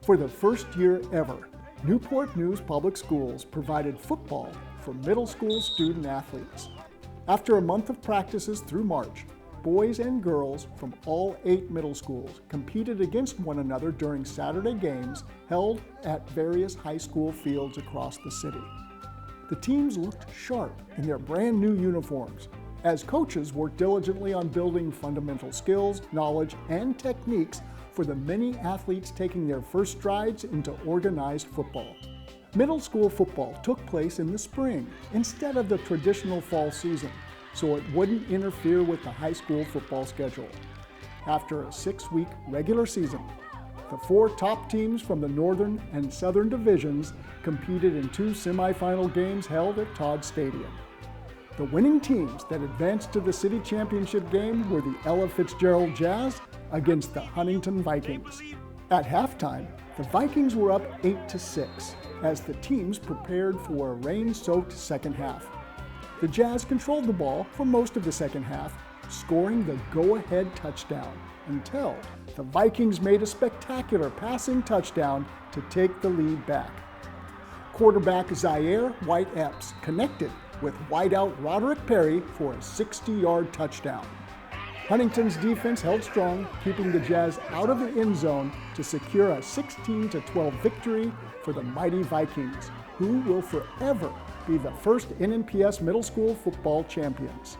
For the first year ever, Newport News Public Schools provided football for middle school student athletes. After a month of practices through March, boys and girls from all 8 middle schools competed against one another during Saturday games held at various high school fields across the city. The teams looked sharp in their brand new uniforms, as coaches worked diligently on building fundamental skills, knowledge, and techniques for the many athletes taking their first strides into organized football. Middle school football took place in the spring instead of the traditional fall season, so it wouldn't interfere with the high school football schedule. After a 6-week regular season, the 4 top teams from the Northern and Southern divisions competed in 2 semifinal games held at Todd Stadium. The winning teams that advanced to the city championship game were the Ella Fitzgerald Jazz against the Huntington Vikings. At halftime, the Vikings were up 8-6 as the teams prepared for a rain-soaked second half. The Jazz controlled the ball for most of the second half, scoring the go-ahead touchdown until the Vikings made a spectacular passing touchdown to take the lead back. Quarterback Zaire White-Epps connected with wideout Roderick Perry for a 60-yard touchdown. Huntington's defense held strong, keeping the Jazz out of the end zone to secure a 16-12 victory for the mighty Vikings, who will forever be the first NNPS middle school football champions.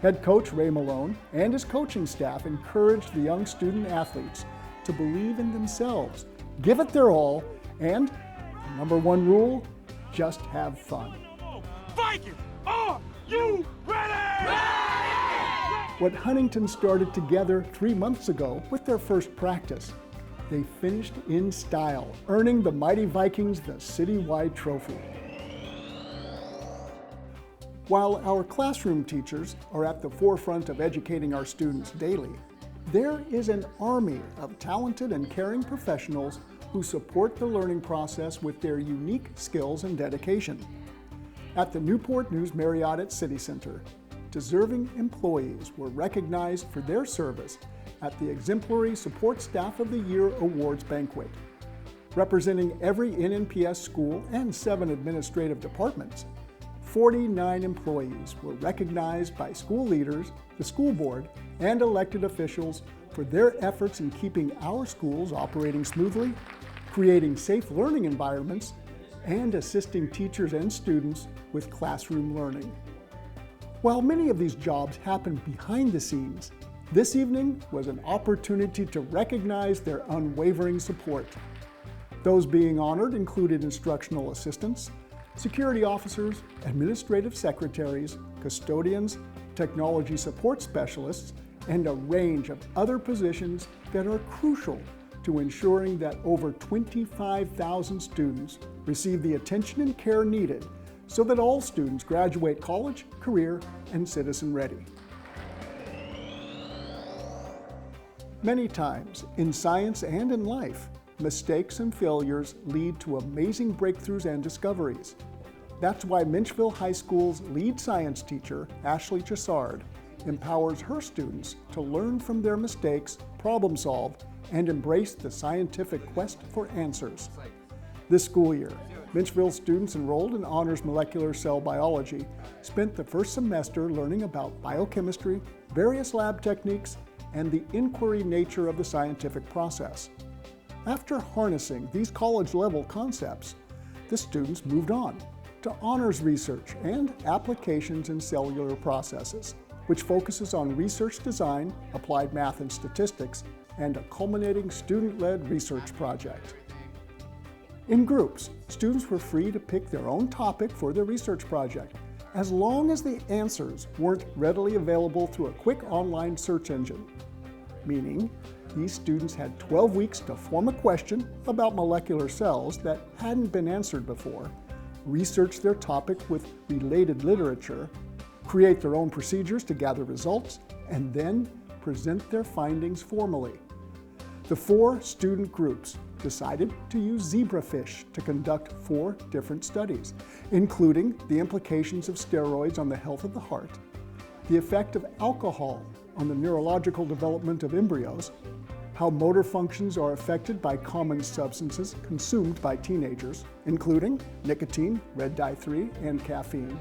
Head coach Ray Malone and his coaching staff encouraged the young student athletes to believe in themselves, give it their all, and the number one rule, just have fun. Vikings, are you ready? What Huntington started together 3 months ago with their first practice, they finished in style, earning the mighty Vikings the citywide trophy. While our classroom teachers are at the forefront of educating our students daily, there is an army of talented and caring professionals who support the learning process with their unique skills and dedication. At the Newport News Marriott at City Center, deserving employees were recognized for their service at the Exemplary Support Staff of the Year Awards banquet. Representing every NNPS school and 7 administrative departments, 49 employees were recognized by school leaders, the school board, and elected officials for their efforts in keeping our schools operating smoothly, creating safe learning environments, and assisting teachers and students with classroom learning. While many of these jobs happen behind the scenes, this evening was an opportunity to recognize their unwavering support. Those being honored included instructional assistants, security officers, administrative secretaries, custodians, technology support specialists, and a range of other positions that are crucial to ensuring that over 25,000 students receive the attention and care needed so that all students graduate college, career, and citizen ready. Many times, in science and in life, mistakes and failures lead to amazing breakthroughs and discoveries. That's why Minchville High School's lead science teacher, Ashley Chassard, empowers her students to learn from their mistakes, problem solve, and embrace the scientific quest for answers. This school year, Minchville students enrolled in Honors Molecular Cell Biology spent the first semester learning about biochemistry, various lab techniques, and the inquiry nature of the scientific process. After harnessing these college-level concepts, the students moved on to honors research and applications in cellular processes, which focuses on research design, applied math and statistics, and a culminating student-led research project. In groups, students were free to pick their own topic for their research project, as long as the answers weren't readily available through a quick online search engine. Meaning, these students had 12 weeks to form a question about molecular cells that hadn't been answered before, research their topic with related literature, create their own procedures to gather results, and then present their findings formally. The 4 student groups decided to use zebrafish to conduct 4 different studies, including the implications of steroids on the health of the heart, the effect of alcohol on the neurological development of embryos, how motor functions are affected by common substances consumed by teenagers, including nicotine, red dye 3, and caffeine,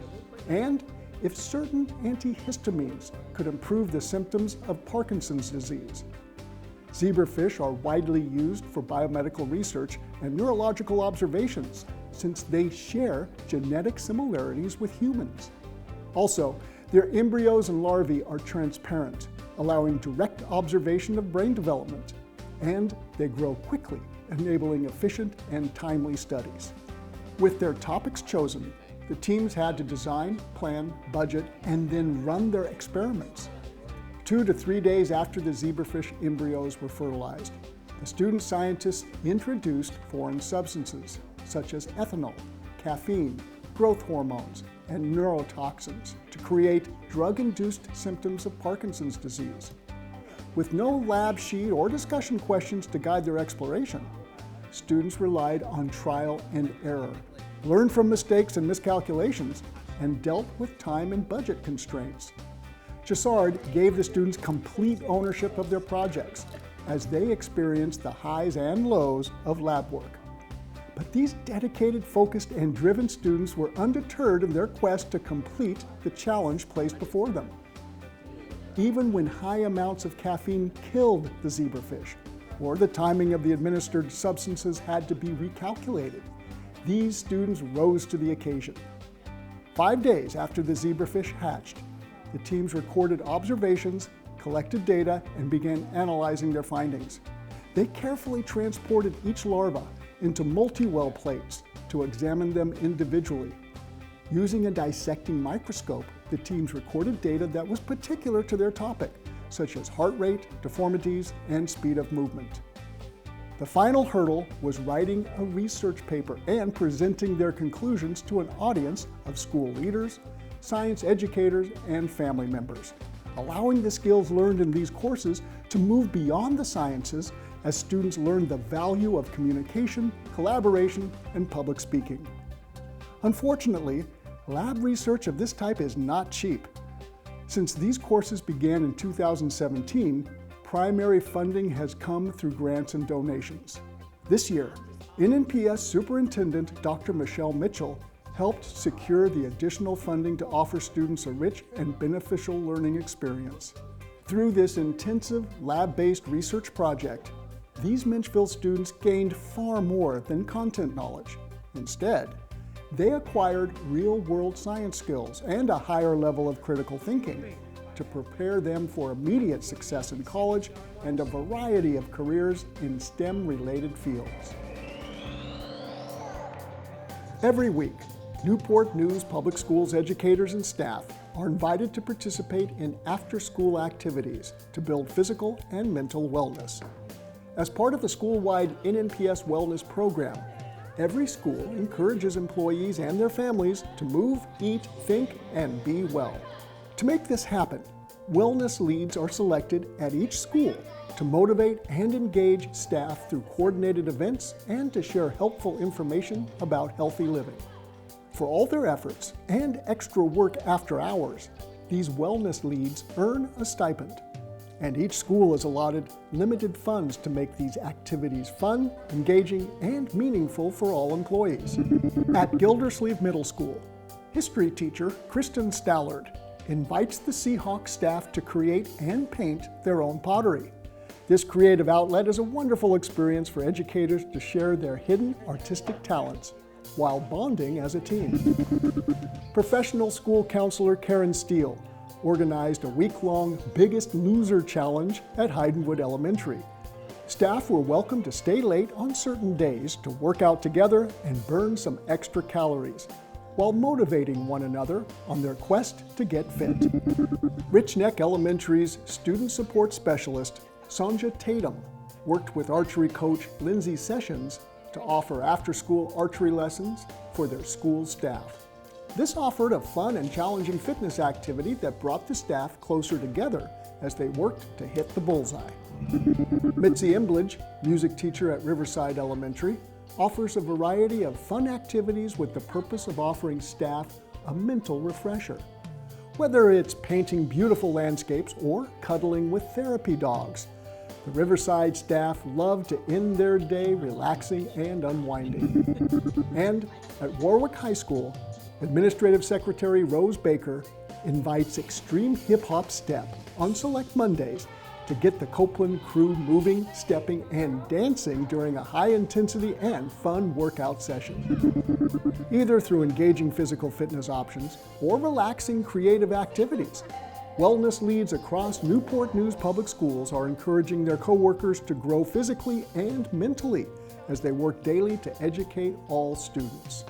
and if certain antihistamines could improve the symptoms of Parkinson's disease. Zebrafish are widely used for biomedical research and neurological observations since they share genetic similarities with humans. Also, their embryos and larvae are transparent, allowing direct observation of brain development, and they grow quickly, enabling efficient and timely studies. With their topics chosen, the teams had to design, plan, budget, and then run their experiments. 2 to 3 days after the zebrafish embryos were fertilized, the student scientists introduced foreign substances such as ethanol, caffeine, growth hormones, and neurotoxins to create drug-induced symptoms of Parkinson's disease. With no lab sheet or discussion questions to guide their exploration, students relied on trial and error, learned from mistakes and miscalculations, and dealt with time and budget constraints. Chessard gave the students complete ownership of their projects as they experienced the highs and lows of lab work. But these dedicated, focused, and driven students were undeterred in their quest to complete the challenge placed before them. Even when high amounts of caffeine killed the zebrafish, or the timing of the administered substances had to be recalculated, these students rose to the occasion. 5 days after the zebrafish hatched, the teams recorded observations, collected data, and began analyzing their findings. They carefully transported each larva into multi-well plates to examine them individually. Using a dissecting microscope, the teams recorded data that was particular to their topic, such as heart rate, deformities, and speed of movement. The final hurdle was writing a research paper and presenting their conclusions to an audience of school leaders, science educators, and family members, allowing the skills learned in these courses to move beyond the sciences as students learn the value of communication, collaboration, and public speaking. Unfortunately, lab research of this type is not cheap. Since these courses began in 2017, primary funding has come through grants and donations. This year, NNPS Superintendent Dr. Michelle Mitchell helped secure the additional funding to offer students a rich and beneficial learning experience. Through this intensive lab-based research project, these Menchville students gained far more than content knowledge. Instead, they acquired real-world science skills and a higher level of critical thinking to prepare them for immediate success in college and a variety of careers in STEM-related fields. Every week, Newport News Public Schools educators and staff are invited to participate in after-school activities to build physical and mental wellness. As part of the school-wide NNPS Wellness program, every school encourages employees and their families to move, eat, think, and be well. To make this happen, wellness leads are selected at each school to motivate and engage staff through coordinated events and to share helpful information about healthy living. For all their efforts and extra work after hours, these wellness leads earn a stipend. And each school is allotted limited funds to make these activities fun, engaging, and meaningful for all employees. At Gildersleeve Middle School, history teacher Kristen Stallard invites the Seahawk staff to create and paint their own pottery. This creative outlet is a wonderful experience for educators to share their hidden artistic talents while bonding as a team. Professional school counselor Karen Steele organized a week-long Biggest Loser Challenge at Hydenwood Elementary. Staff were welcome to stay late on certain days to work out together and burn some extra calories, while motivating one another on their quest to get fit. Rich Neck Elementary's student support specialist, Sonja Tatum, worked with archery coach Lindsay Sessions to offer after-school archery lessons for their school staff. This offered a fun and challenging fitness activity that brought the staff closer together as they worked to hit the bullseye. Mitzi Imblage, music teacher at Riverside Elementary, offers a variety of fun activities with the purpose of offering staff a mental refresher. Whether it's painting beautiful landscapes or cuddling with therapy dogs, The Riverside staff love to end their day relaxing and unwinding. And at Warwick High School, Administrative Secretary Rose Baker invites Extreme Hip Hop Step on select Mondays to get the Copeland crew moving, stepping, and dancing during a high-intensity and fun workout session. Either through engaging physical fitness options or relaxing creative activities, wellness leads across Newport News Public Schools are encouraging their coworkers to grow physically and mentally as they work daily to educate all students.